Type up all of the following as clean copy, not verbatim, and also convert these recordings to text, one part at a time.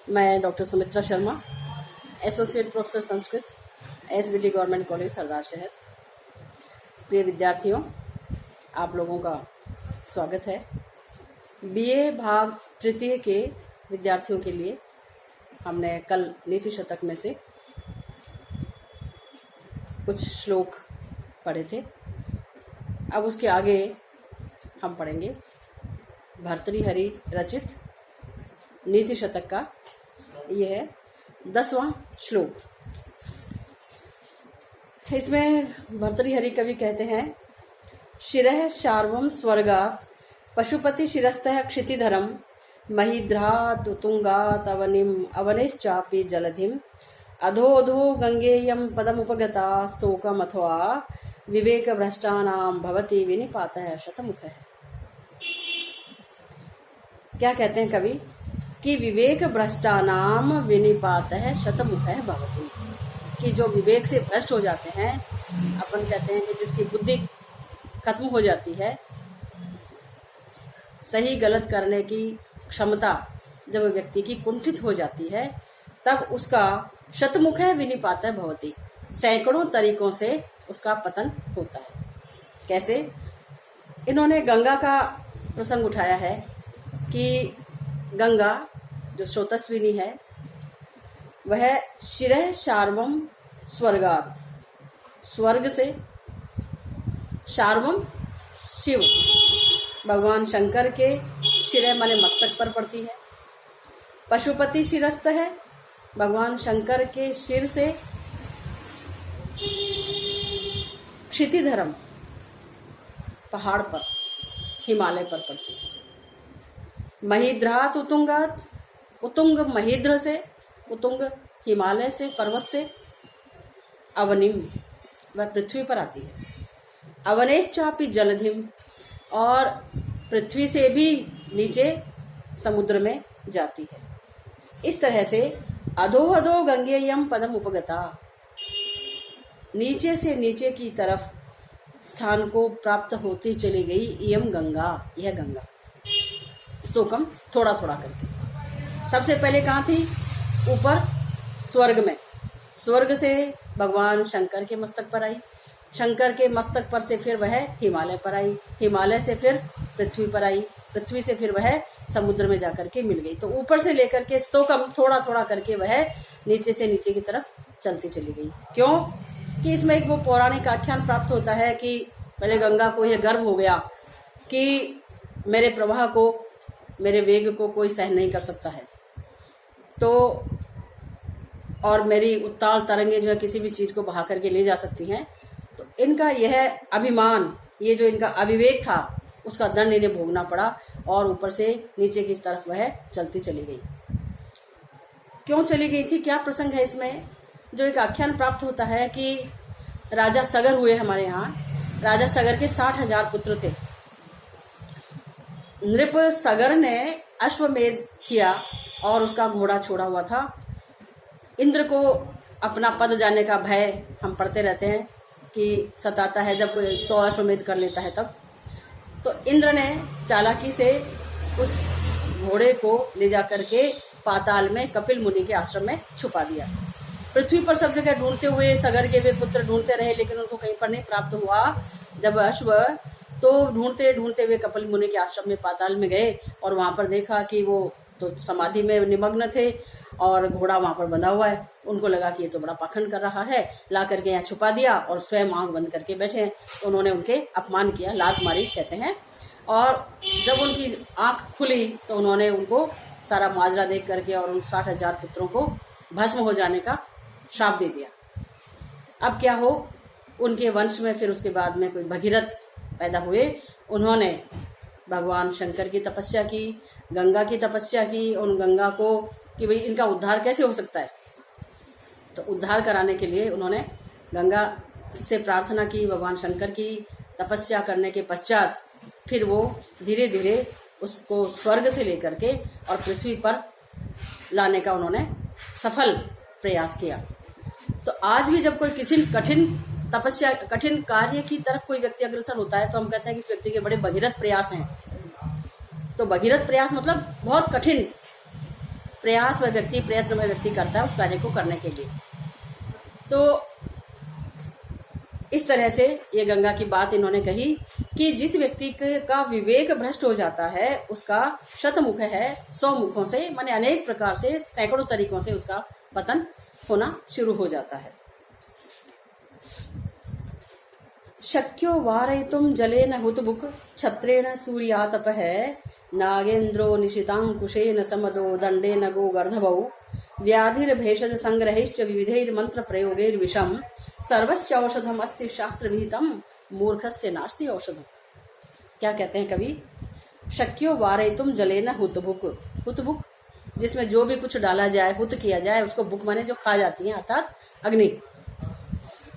मैं doctor Sumitra Sharma, associate professor Sanskrit, SBT government college Sardarshahar. प्रिय विद्यार्थियों, आप लोगों का स्वागत है। बीए भाग तृतीय के विद्यार्थियों के लिए हमने कल नीति शतक में से कुछ श्लोक पढ़े थे। अब उसके आगे हम पढ़ेंगे भर्तृहरि रचित नीति शतक का यह है 10वां श्लोक। इसमें भर्तृहरि कवि कहते हैं, शिरः शार्वं स्वर्गात् पशुपति शिरस्तः क्षितिधरं महिद्रात् उत्तुंगात् अवनिम् अवनेश्चापि जलधिम् अधोऽधो गंगेयं पदमुपगता स्तोकम् अथवा विवेक भ्रष्टानां भवति विनिपातः शतमुखः। क्या कहते हैं कवि कि विवेक भ्रष्टानाम विनिपातः शतमुखः भवति, कि जो विवेक से भ्रष्ट हो जाते हैं, अपन कहते हैं कि जिसकी बुद्धि खत्म हो जाती है, सही गलत करने की क्षमता जब व्यक्ति की कुंठित हो जाती है, तब उसका शतमुखः विनिपातः भवति, सैकड़ों तरीकों से उसका पतन होता है। कैसे? इन्होंने गंगा का प्रसंग उठाया है कि गंगा जो स्रोतस्विनी है वह शिरः शार्वम स्वर्गात्, स्वर्ग से, शार्वम शिव भगवान शंकर के शिरः माने मस्तक पर पड़ती है। पशुपति शिरस्थ है, भगवान शंकर के शिर से क्षितिधरम पहाड़ पर, हिमालय पर पड़ती है। महिद्रात उत्तुंगात, उत्तुंग महिद्र से, उत्तुंग हिमालय से, पर्वत से, अवनिम वह पृथ्वी पर आती है। अवनेश्चापि जलधिम, और पृथ्वी से भी नीचे समुद्र में जाती है। इस तरह से अधो अधो गंगेयम पदम उपगता, नीचे से नीचे की तरफ स्थान को प्राप्त होती चली गई इयम गंगा, यह गंगा। स्तोकम थोड़ा थोड़ा करके, सबसे पहले कहाँ थी? ऊपर स्वर्ग में, स्वर्ग से भगवान शंकर के मस्तक पर आई, शंकर के मस्तक पर से फिर वह हिमालय पर आई, हिमालय से फिर पृथ्वी पर आई, पृथ्वी से फिर वह समुद्र में जाकर के मिल गई। तो ऊपर से लेकर के स्तोकम थोड़ा थोड़ा करके वह नीचे से नीचे की तरफ चलती चली गई। क्यों? कि इसमें एक वो पौराणिक आख्यान प्राप्त होता है कि पहले गंगा को यह गर्व हो गया कि मेरे प्रवाह को, मेरे वेग को कोई सहन नहीं कर सकता है, तो और मेरी उत्ताल तरंगे जो है किसी भी चीज को बहा करके ले जा सकती हैं। तो इनका यह अभिमान, ये जो इनका अविवेक था, उसका दंड इन्हें भोगना पड़ा और ऊपर से नीचे की तरफ वह चलती चली गई। क्यों चली गई थी? क्या प्रसंग है इसमें? जो एक आख्यान प्राप्त होता है कि राजा सगर हुए हमारे यहाँ। राजा सगर के 60,000 पुत्र थे। नृप सगर ने अश्वमेध किया और उसका घोड़ा छोड़ा हुआ था। इंद्र को अपना पद जाने का भय, हम पढ़ते रहते हैं कि सताता है जब कोई 100 अश्वमेध कर लेता है तब। तो इंद्र ने चालाकी से उस घोड़े को ले जाकर के पाताल में कपिल मुनि के आश्रम में छुपा दिया। पृथ्वी पर सब जगह ढूंढते हुए सगर के वे पुत्र ढूंढते रहे, लेकिन उनको कहीं पर नहीं प्राप्त हुआ। जब अश्व तो ढूंढते ढूंढते हुए कपिल मुनि के आश्रम में पाताल में गए और वहां पर देखा कि वो तो समाधि में निमग्न थे और घोड़ा वहां पर बंधा हुआ है। उनको लगा कि ये तो बड़ा पाखंड कर रहा है, ला करके यहाँ छुपा दिया और स्वयं आंख बंद करके बैठे हैं। तो उन्होंने उनके अपमान किया, लात मारी कहते हैं। और जब उनकी आंख खुली तो उन्होंने उनको सारा माजरा देख करके और उन 60,000 पुत्रों को भस्म हो जाने का श्राप दे दिया। अब क्या हो, उनके वंश में फिर उसके बाद में कोई भगीरथ पैदा हुए। उन्होंने भगवान शंकर की तपस्या की, गंगा की तपस्या की, उन गंगा को कि भाई इनका उद्धार कैसे हो सकता है। तो उद्धार कराने के लिए उन्होंने गंगा से प्रार्थना की, भगवान शंकर की तपस्या करने के पश्चात फिर वो धीरे धीरे उसको स्वर्ग से लेकर के और पृथ्वी पर लाने का उन्होंने सफल प्रयास किया। तो आज भी जब कोई किसी कठिन तपस्या, कठिन कार्य की तरफ कोई व्यक्ति अग्रसर होता है तो हम कहते हैं कि इस व्यक्ति के बड़े भगीरथ प्रयास हैं। तो भगीरथ प्रयास मतलब बहुत कठिन, प्रयास वह व्यक्ति, प्रयत्न वह व्यक्ति करता है उस कार्य को करने के लिए। तो इस तरह से ये गंगा की बात इन्होंने कही कि जिस व्यक्ति का विवेक भ्रष्ट हो जाता है उसका शतमुख है 100 मुखों से, माने अनेक प्रकार से, सैकड़ों तरीकों से उसका पतन होना शुरू हो जाता है। शक्यो वारयितुं जलेन हुतबुक छत्रेण सूर्यातपः नागेन्द्रो निशितांकुशेन समदो दंडेन गोगर्धभौ व्याधिर्भेषज संग्रहैश्च विविधैर्मंत्र प्रयोगैर्विषम सर्वस्य औषधम अस्ति शास्त्र विहितम मूर्खस्य नास्ति औषधम। क्या कहते हैं कवि? शक्यो वारयितुम जलेन हुतबुक। हुतबुक जिसमें जो भी कुछ डाला जाए, हुत किया जाए, उसको बुक माने जो खा जाती है, अर्थात अग्नि।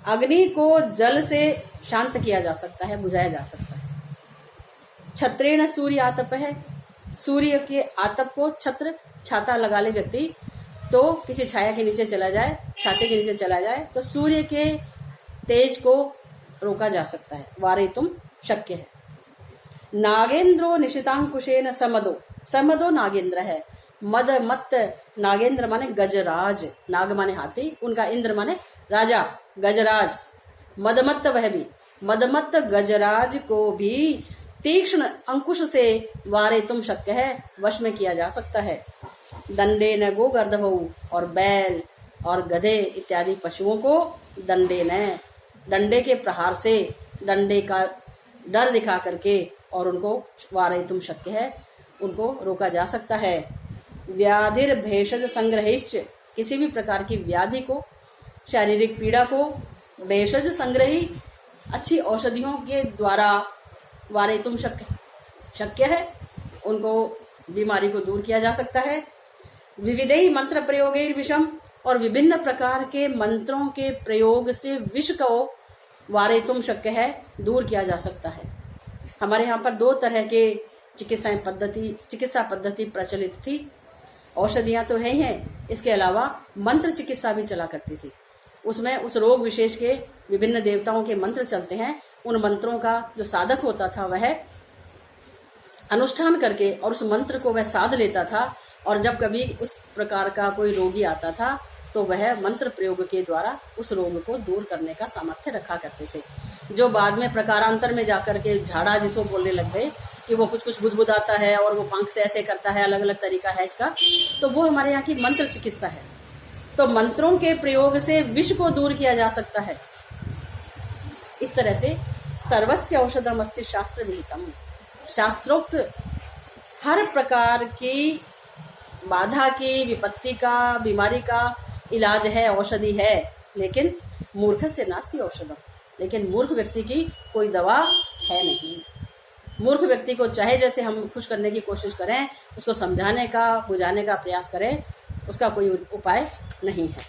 अग्नि को जल से शांत किया जा सकता है, बुझाया जा सकता है। छत्रेण सूर्य आतप है, सूर्य के आतप को छत्र, छाता लगा ले व्यक्ति तो किसी छाया के नीचे चला जाए, छाते के नीचे चला जाए तो सूर्य के तेज को रोका जा सकता है। वारयितुम शक्य है। नागेंद्रो निशितांकुशेन समदो, समदो नागेंद्र है। मद मत नागेंद्र माने गजराज, नाग माने हाथी, उनका इंद्र माने राजा, गजराज। मदमत्त वह भी, मदमत्त गजराज को भी तीक्ष्ण अंकुश से वारयितुम शक्य है, वश में किया जा सकता है। दंडे न गोगर्धभौ, और बैल और गधे इत्यादि पशुओं को दंडे न, डंडे के प्रहार से, डंडे का डर दिखा करके और उनको वारयितुम शक्य है, उनको रोका जा सकता है। व्याधिर भेषज संग्रहिश्च, किसी भी प्रकार की व्याधि को, शारीरिक पीड़ा को, भेषज संग्रही अच्छी औषधियों के द्वारा वारयितुम शक्य है, उनको बीमारी को दूर किया जा सकता है। विविधै मंत्र प्रयोगैर विषम, और विभिन्न प्रकार के मंत्रों के प्रयोग से विष को वारयितुम शक्य है, दूर किया जा सकता है। हमारे यहाँ पर 2 तरह के चिकित्सा पद्धति प्रचलित थी। औषधियां तो है ही हैं, इसके अलावा मंत्र चिकित्सा भी चला करती थी। उसमें उस रोग विशेष के विभिन्न देवताओं के मंत्र चलते हैं, उन मंत्रों का जो साधक होता था वह अनुष्ठान करके और उस मंत्र को वह साध लेता था, और जब कभी उस प्रकार का कोई रोगी आता था तो वह मंत्र प्रयोग के द्वारा उस रोग को दूर करने का सामर्थ्य रखा करते थे। जो बाद में प्रकारांतर में जाकर के झाड़ा जिसको बोलने लग गए कि वो कुछ बुदबुदाता है और वो पंख से ऐसे करता है, अलग अलग तरीका है इसका, तो वो हमारे यहाँ की मंत्र चिकित्सा है। तो मंत्रों के प्रयोग से विष को दूर किया जा सकता है। इस तरह से सर्वस्य औषधम अस्ति शास्त्र विहितम, शास्त्रोक्त हर प्रकार की बाधा की, विपत्ति का, बीमारी का इलाज है, औषधि है, लेकिन मूर्ख से नास्ति औषधम, लेकिन मूर्ख व्यक्ति की कोई दवा है नहीं। मूर्ख व्यक्ति को चाहे जैसे हम खुश करने की कोशिश करें, उसको समझाने का, बुझाने का प्रयास करें, उसका कोई उपाय नहीं है।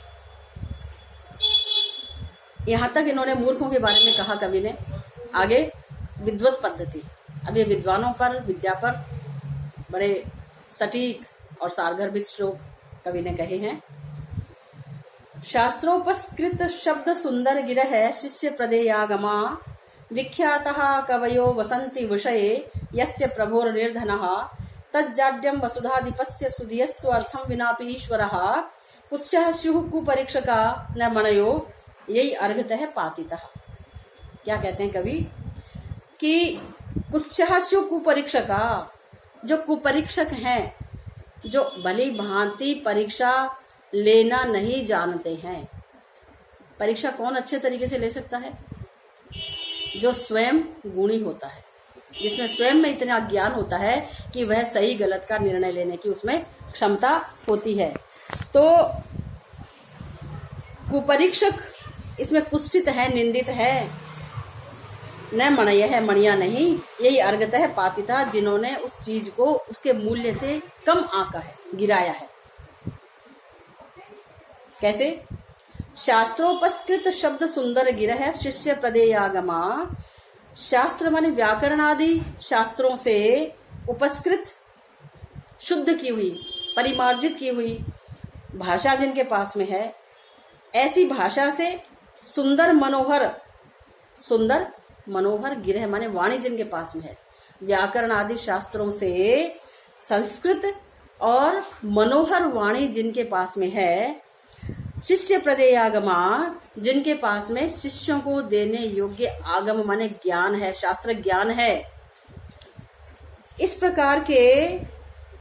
यहाँ तक इन्होंने मूर्खों के बारे में कहा कवि ने। आगे विद्वत पद्धति, अब ये विद्वानों पर, विद्या पर बड़े सटीक और सारगर्भित श्लोक कवि ने कहे हैं। शास्त्रोपस्कृत शब्द सुंदर गिरह शिष्य प्रदेयागमा विख्यातः कवयो वसंति विषये यस्य प्रभोर निर्धनः तज्जाड्यं वसुधाधिपस्य सुधियस्तु अर्थं विनापि ईश्वरः कुत्स्यः स्युः कुपरीक्षका न मनयो यही अर्घतः पातितः। क्या कहते हैं कवि कि कुत्स्यः स्युः कुपरीक्षका, जो कुपरीक्षक हैं, जो भली भांति परीक्षा लेना नहीं जानते हैं। परीक्षा कौन अच्छे तरीके से ले सकता है? जो स्वयं गुणी होता है, जिसमें स्वयं में इतना ज्ञान होता है कि वह सही गलत का निर्णय लेने की उसमें क्षमता होती है। तो कुपरीक्षक इसमें कुत्सित है, निंदित है। न मणय है, मणिया नहीं, यही अर्घत है पातिता, जिन्होंने उस चीज को उसके मूल्य से कम आंका है, गिराया है। कैसे? शास्त्रोपस्कृत शब्द सुंदर गिरह शिष्य प्रदेयागमा, शास्त्र माने व्याकरण आदि शास्त्रों से उपस्कृत, शुद्ध की हुई, परिमार्जित की हुई भाषा जिनके पास में है, ऐसी भाषा से सुंदर मनोहर, सुंदर मनोहर गिरह माने वाणी जिनके पास में है, व्याकरण आदि शास्त्रों से संस्कृत और मनोहर वाणी जिनके पास में है, शिष्य प्रदेयागमा जिनके पास में शिष्यों को देने योग्य आगम माने ज्ञान है, शास्त्र ज्ञान है, इस प्रकार के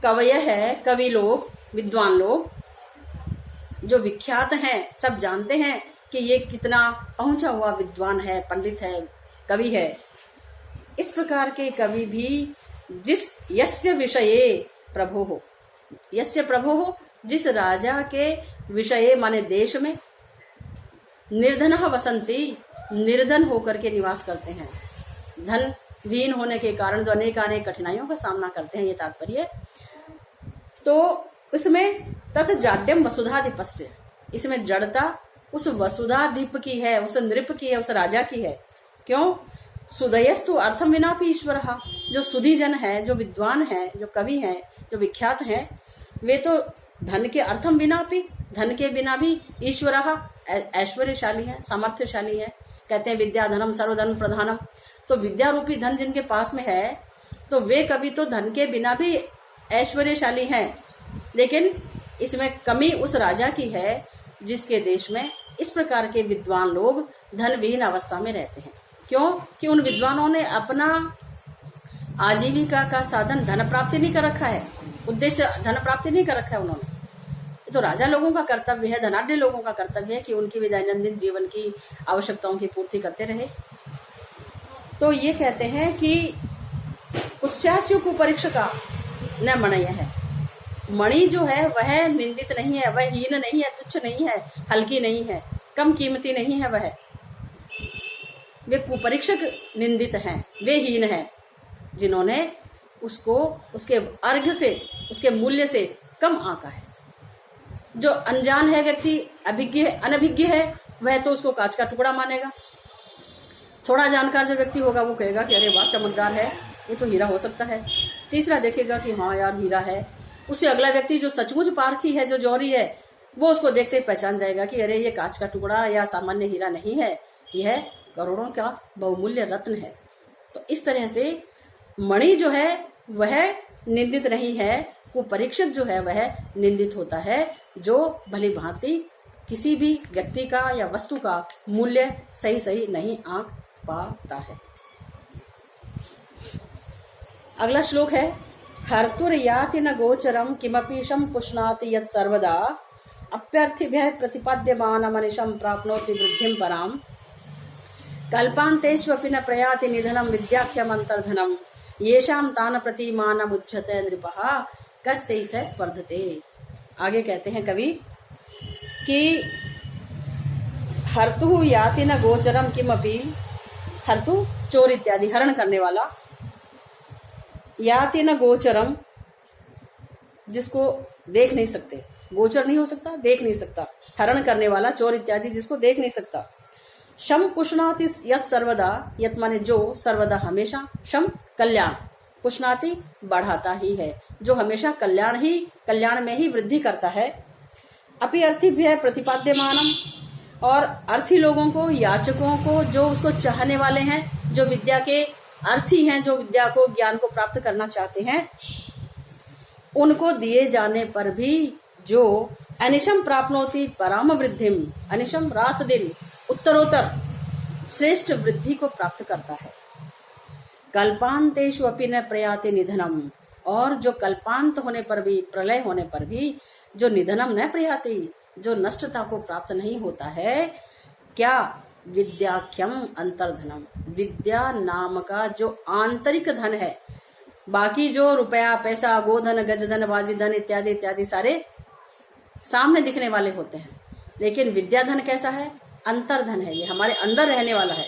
कवय है, कवि लोग, विद्वान लोग जो विख्यात हैं, सब जानते हैं कि ये कितना पहुंचा हुआ विद्वान है, पंडित है, कवि है। इस प्रकार के कवि भी जिस यस्य विषये प्रभो हो, यस्य प्रभो हो, जिस राजा के विषय माने देश में निर्धन वसंती, निर्धन होकर के निवास करते हैं, धन विहीन होने के कारण जो अनेक कठिनाइयों का सामना करते हैं, ये तात्पर्य। तो इसमें तत् जाड्यम वसुधाधिपस्य, इसमें जड़ता उस वसुधाधिप की है, उस नृप की है, उस राजा की है। क्यों? सुदयस्तु अर्थम विना भी ईश्वर, जो सुधीजन है, जो विद्वान है, जो कवि है, जो विख्यात है, वे तो धन के अर्थम बिना भी, धन के बिना भी ईश्वर ऐश्वर्यशाली है, सामर्थ्यशाली है। कहते हैं विद्या धनम सर्वधन प्रधानम, तो विद्या रूपी धन जिनके पास में है, तो वे कभी तो धन के बिना भी ऐश्वर्यशाली हैं। लेकिन इसमें कमी उस राजा की है जिसके देश में इस प्रकार के विद्वान लोग धन विहीन अवस्था में रहते हैं। क्यों? कि उन विद्वानों ने अपना आजीविका का साधन धन प्राप्ति नहीं कर रखा है, उद्देश्य धन प्राप्ति नहीं कर रखा है उन्होंने। तो राजा लोगों का कर्तव्य है, धनाढ्य लोगों का कर्तव्य है कि उनकी भी दैनंदिन जीवन की आवश्यकताओं की पूर्ति करते रहे। तो ये कहते हैं कि उत्स्यास्यु कुपरीक्षका न मणय है, मणि जो है वह निंदित नहीं है, वह हीन नहीं है, तुच्छ नहीं है, हल्की नहीं है, कम कीमती नहीं है। वह वे कुपरीक्षक निंदित हैं, वे हीन हैं जिन्होंने उसको उसके अर्घ से, उसके मूल्य से कम आंका है। जो अनजान है व्यक्ति, अभिज्ञ है, अनभिज्ञ है, वह तो उसको कांच का टुकड़ा मानेगा। थोड़ा जानकार जो व्यक्ति होगा वो कहेगा कि अरे वाह चमकदार है, ये तो हीरा हो सकता है। तीसरा देखेगा कि हाँ यार हीरा है। उससे अगला व्यक्ति जो सचमुच पारखी है, जो जौहरी है, वो उसको देखते ही पहचान जाएगा कि अरे ये कांच का टुकड़ा या सामान्य हीरा नहीं है, यह करोड़ों का बहुमूल्य रत्न है। तो इस तरह से मणि जो है वह निंदित नहीं है, कुपरीक्षक जो है वह निंदित होता है, जो भली भांति किसी भी व्यक्ति का या वस्तु का मूल्य सही सही नहीं आंक पाता है। अगला श्लोक है हर्तुर्याति न गोचरम किमपि शं पुष्णाति यत् सर्वदा अप्यर्थिभ्यः प्रतिपद्यमानमनिशं प्राप्नोति वृद्धिं पराम कल्पान्तेष्वपि न प्रयाति निधनं विद्याख्यमन्तर्धनं येषां तान प्रतिमानमुच्यते नृपः कस्तैः स्पर्धते। आगे कहते हैं कवि कि हर्तु याति न गोचरम किमपि, हर्तु चोर इत्यादि, हरण करने वाला, याति न गोचरम जिसको देख नहीं सकते, गोचर नहीं हो सकता, देख नहीं सकता, हरण करने वाला, चोर इत्यादि जिसको देख नहीं सकता। शम पुष्णाति यत् सर्वदा, यत् माने जो, सर्वदा हमेशा, शम कल्याण, पुष्णाति बढ़ाता ही है, जो हमेशा कल्याण में ही वृद्धि करता है। अपि अर्थिभ्यः प्रतिपाद्यमानम, और अर्थी लोगों को, याचकों को, जो उसको चाहने वाले हैं, जो विद्या के अर्थी हैं, जो विद्या को, ज्ञान को प्राप्त करना चाहते हैं, उनको दिए जाने पर भी जो अनिशम प्राप्नोति पराम वृद्धिम, अनिशम रात दिन उत्तरोत्तर श्रेष्ठ वृद्धि को प्राप्त करता है। कल्पांतेषु अपि न प्रयाति निधनम, और जो कल्पांत होने पर भी, प्रलय होने पर भी जो निधनम न प्रयाति, जो नष्टता को प्राप्त नहीं होता है, क्या? विद्याख्यम अंतर्धनम, विद्या नाम का जो आंतरिक धन है। बाकी जो रुपया, पैसा, गोधन, गजधन, बाजीधन इत्यादि इत्यादि सारे सामने दिखने वाले होते हैं, लेकिन विद्या धन कैसा है? अंतर्धन है, ये हमारे अंदर रहने वाला है।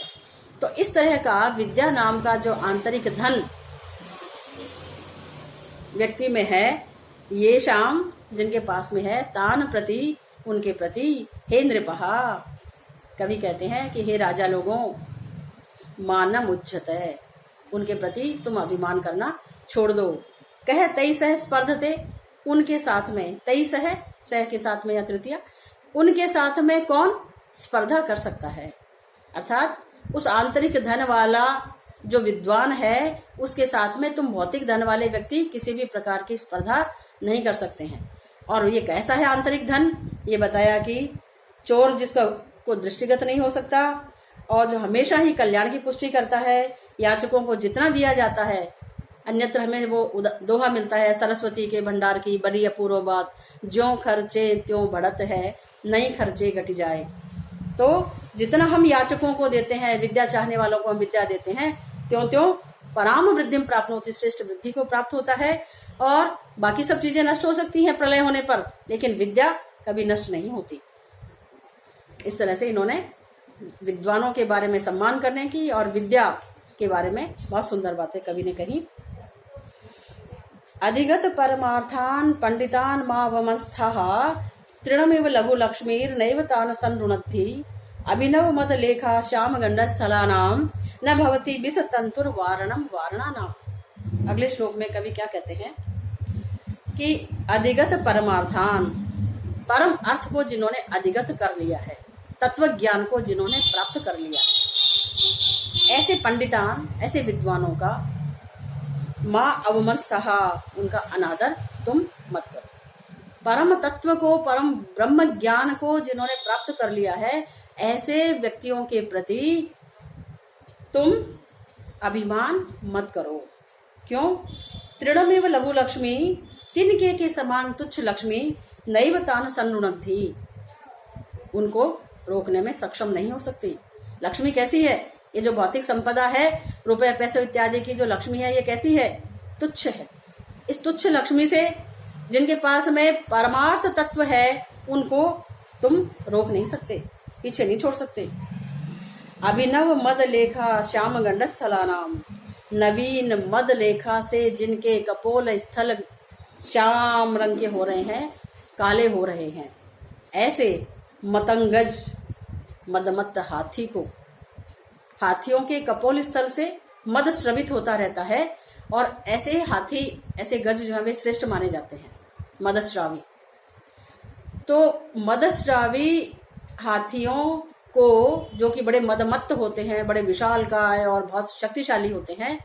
तो इस तरह का विद्या नाम का जो आंतरिक धन व्यक्ति में है, ये शाम जिनके पास में है, तान प्रति, उनके प्रति, हे नृपहा, कवि कहते हैं कि हे राजा लोगों, मानम उच्चते, उनके प्रति तुम अभिमान करना छोड़ दो। कह तई सह स्पर्धते, उनके साथ में, तई सह के साथ में या तृतीया, उनके साथ में कौन स्पर्धा कर सकता है? अर्थात उस आंतरिक धन वाला जो विद्वान है, उसके साथ में तुम भौतिक धन वाले व्यक्ति किसी भी प्रकार की स्पर्धा नहीं कर सकते हैं। और ये कैसा है आंतरिक धन, ये बताया कि चोर जिसका को दृष्टिगत नहीं हो सकता और जो हमेशा ही कल्याण की पुष्टि करता है। याचकों को जितना दिया जाता है अन्यत्र हमें वो दोहा मिलता है, सरस्वती के भंडार की बड़ी अपूर्व बात, ज्यों खर्चे त्यों बढ़त है, नहीं खर्चे घट जाए। तो जितना हम याचकों को देते हैं, विद्या चाहने वालों को हम विद्या देते हैं, त्यों त्यों पराम वृद्धि प्राप्त होती, श्रेष्ठ वृद्धि को प्राप्त होता है। और बाकी सब चीजें नष्ट हो सकती हैं प्रलय होने पर, लेकिन विद्या कभी नष्ट नहीं होती। इस तरह से इन्होंने विद्वानों के बारे में सम्मान करने की और विद्या के बारे में बहुत सुंदर बातें कवि ने कही। अधिगत परमार्थान पंडितान मावमस्थः तृणमिव लघु लक्ष्मीर नैव तान संरुणद्धि अभिनव मद लेखा श्याम गंड स्थलानाम न भवति विष तंतुर वारणम वारणानाम। अगले श्लोक में कवि क्या कहते हैं कि अधिगत परमार्थान, परम अर्थ को जिन्होंने अधिगत कर लिया है, तत्व ज्ञान को जिन्होंने प्राप्त कर लिया है, ऐसे पंडितान, ऐसे विद्वानों का माँ अवमस्तः, उनका अनादर तुम मत करो। परम तत्व को, परम ब्रह्म ज्ञान को जिन्होंने प्राप्त कर लिया है, ऐसे व्यक्तियों के प्रति तुम अभिमान मत करो। क्यों? तृणमेव लघु लक्ष्मी, तिनके के समान तुच्छ लक्ष्मी, नैव तान संरुणद्धि, उनको रोकने में सक्षम नहीं हो सकती। लक्ष्मी कैसी है? ये जो भौतिक संपदा है, रुपए पैसे इत्यादि की जो लक्ष्मी है, ये कैसी है? तुच्छ है। इस तुच्छ लक्ष्मी से जिनके पास में परमार्थ तत्व है, उनको तुम रोक नहीं सकते, पीछे नहीं छोड़ सकते। अभिनव मद लेखा श्याम गंड स्थलानाम, नवीन मद लेखा से जिनके कपोल स्थल श्याम रंग के हो रहे हैं, काले हो रहे हैं, ऐसे मतंगज मदमत्त हाथी को, हाथियों के कपोल स्थल से मद स्रवित होता रहता है। और ऐसे हाथी, ऐसे गज जो है वे श्रेष्ठ माने जाते हैं, मदस्रावी। तो मदस्रावी हाथियों को, जो कि बड़े मदमत्त होते हैं, बड़े विशालकाय और बहुत शक्तिशाली होते हैं,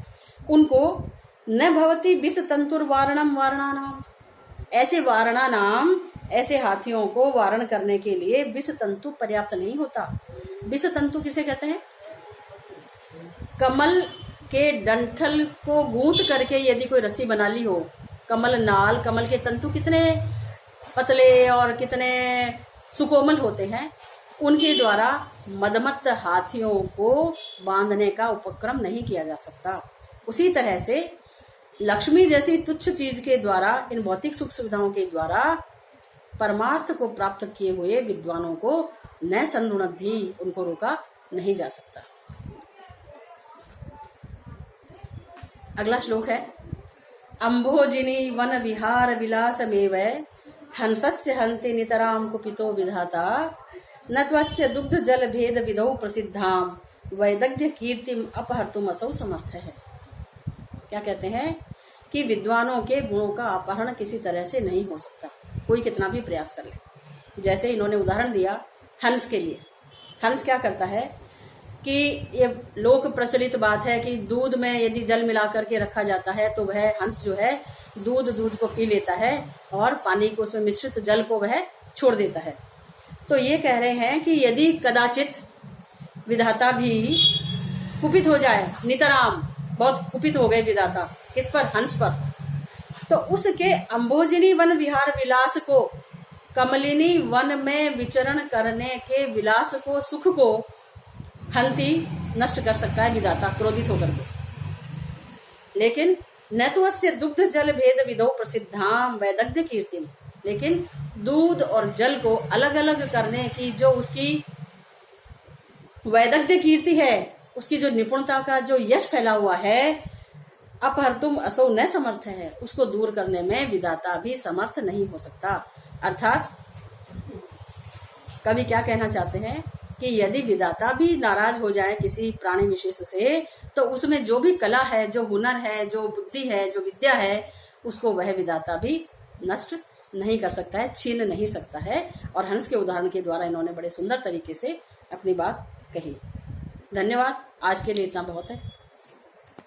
उनको न भवती विष तंतुर वारणम वारणानाम, ऐसे वारणा नाम, ऐसे हाथियों को वारण करने के लिए विष तंतु पर्याप्त नहीं होता। विष तंतु किसे कहते हैं? कमल के डंठल को गूंथ करके यदि कोई रस्सी बना ली हो, कमल नाल, कमल के तंतु कितने पतले और कितने सुकोमल होते हैं, उनके द्वारा मदमत्त हाथियों को बांधने का उपक्रम नहीं किया जा सकता। उसी तरह से लक्ष्मी जैसी तुच्छ चीज के द्वारा, इन भौतिक सुख सुविधाओं के द्वारा परमार्थ को प्राप्त किए हुए विद्वानों को न संरुणद्धि, उनको रोका नहीं जा सकता। अगला श्लोक है, अम्भोजिनी वन विहार विलासमेव हंसस्य हन्ति नितराम कुपितो विधाता न त्वस्य दुग्ध जल भेद विधौ प्रसिद्धाम वैदग्ध्य कीर्तिम अपहर्तुम असौ समर्थ है। क्या कहते हैं कि विद्वानों के गुणों का अपहरण किसी तरह से नहीं हो सकता, कोई कितना भी प्रयास कर ले। जैसे इन्होंने उदाहरण दिया हंस के लिए। हंस क्या करता है कि ये लोक प्रचलित बात है कि दूध में यदि जल मिला करके रखा जाता है तो वह हंस जो है दूध को पी लेता है और पानी को, उसमें मिश्रित जल को वह छोड़ देता है। तो ये कह रहे हैं कि यदि कदाचित विधाता भी कुपित हो जाए, नितराम बहुत कुपित हो गए विधाता, किस पर? हंस पर, तो उसके अम्भोजिनी वन विहार विलास को, कमलिनी वन में विचरण करने के विलास को, सुख को हंति नष्ट कर सकता है विधाता क्रोधित होकर के। लेकिन न तो अस्य दुग्ध जल भेद विधौ प्रसिद्धाम वैदग्ध्य कीर्तिम, लेकिन दूध और जल को अलग अलग करने की जो उसकी वैदग्ध्य कीर्ति है, उसकी जो निपुणता का जो यश फैला हुआ है, अपहर्तुम असौ न समर्थ है, उसको दूर करने में विधाता भी समर्थ नहीं हो सकता। अर्थात कवि क्या कहना चाहते हैं कि यदि विधाता भी नाराज हो जाए किसी प्राणी विशेष से, तो उसमें जो भी कला है, जो हुनर है, जो बुद्धि है, जो विद्या है, उसको वह विधाता भी नष्ट नहीं कर सकता है, छीन नहीं सकता है। और हंस के उदाहरण के द्वारा इन्होंने बड़े सुंदर तरीके से अपनी बात कही। धन्यवाद। आज के लिए इतना बहुत है।